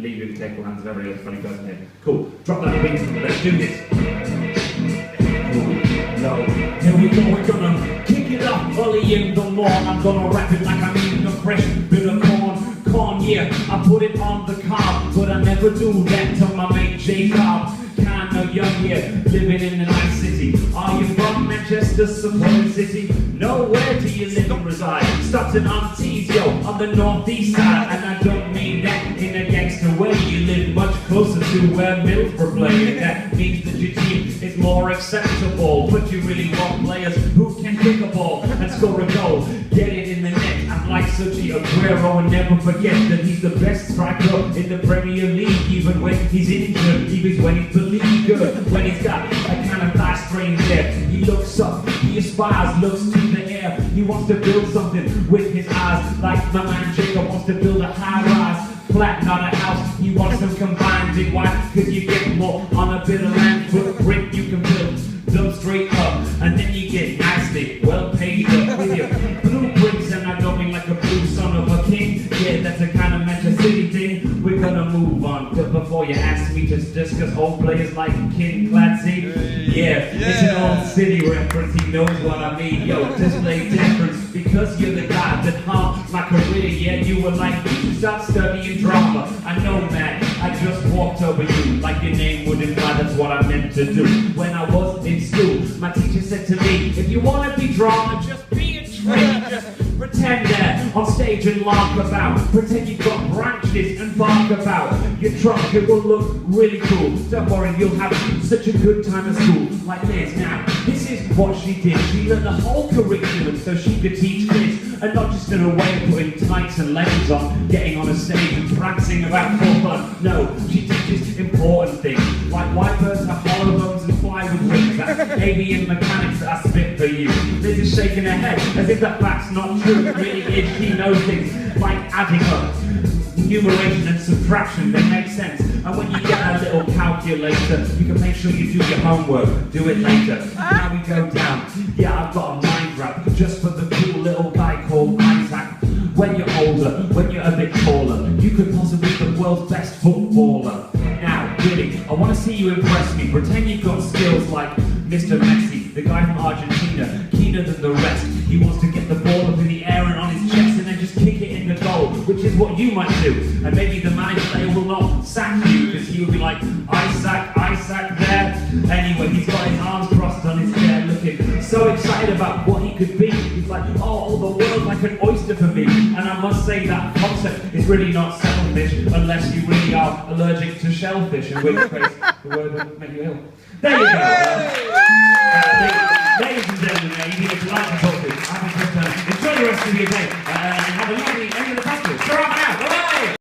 and leave you to take hands of every other funny person here. Cool. Drop that beat. Let's do this. No. Here we go. We're gonna kick it up early in the morning. I'm gonna rap it like I'm eating a fresh bit of corn, yeah. I put it on the cob, but I never do that to my mate Jacob. Kinda young here, living in a nice city. Are you from Manchester, supporting city? No, where do you live and reside? Stockton on Tees, yo, on the northeast side. And I don't mean that in a gangster way. You live much closer to where Middlesbrough play. And that means that your team is more acceptable. But you really want players who can kick a ball and score a goal. Get it in the net, and like Sergio Aguero, and never forget that he's the best striker in the Premier League. Even when he's injured, even when he's believed good, when he's got a kind of thigh strain there. He looks up, he aspires, looks to the air. He wants to build something with his eyes, like my man Jacob wants to build a high-rise flat, not a house. He wants them combined in white, cause you get more on a bit of land footprint you can build them straight up, and then you get nicely well paid up with your blueprints. And I don't mean like a blue son of a king. Yeah, that's a kind of Manchester City thing. We're gonna move on, but before you ask me, just cause old players like King Clancy. Yeah, it's an old city reference, he knows what I mean. Yo, display difference, because you're the guy that harmed my career. Yeah, you were like, you should start studying drama. I know, man, I just walked over you, like your name would imply. That's what I meant to do. When I was in school, my teacher said to me, if you want to be drama, just be a tree. Just pretend there on stage and laugh about. Pretend you've got branches and bark about. Your trunk, it will look really cool. Don't worry, you'll have such a good time at school. Like this. Now, this is what she did. She learned the whole curriculum so she could teach kids. And not just in a way of putting tights and leggings on, getting on a stage and prancing about for fun. No, she teaches important things, like why birds have hollow bones and fly with wings. That's avian mechanics that I spit for you. Liz is shaking her head as if that fact's not true. It really is. She knows things like adding up, numeration and subtraction. They make sense. And when you get a little calculator, you can make sure you do your homework. Do it later. Now we go down. Yeah, I've got a mind rap just for the cool little guy called Isaac. When you're older, when you're a bit taller, you could possibly be the world's best footballer. Now, really, I want to see you impress me. Pretend you've got skills like Mr. Messi, the guy from Argentina, keener than the rest. He wants to get the ball up in the air and on his chest and then just kick it in the goal, which is what you might do. And maybe the manager player will not sack you, because he will be like, I sack there. Anyway, he's got his arms crossed on his chair, looking so excited about what he could be. He's like, oh, the world's like an oyster for me. And I must say that concept is really not selfish, unless you really are allergic to shellfish, in which case the word will make you ill. There you go. Ladies and gentlemen, you need a polite talk to. Enjoy the rest of your day. And have a lovely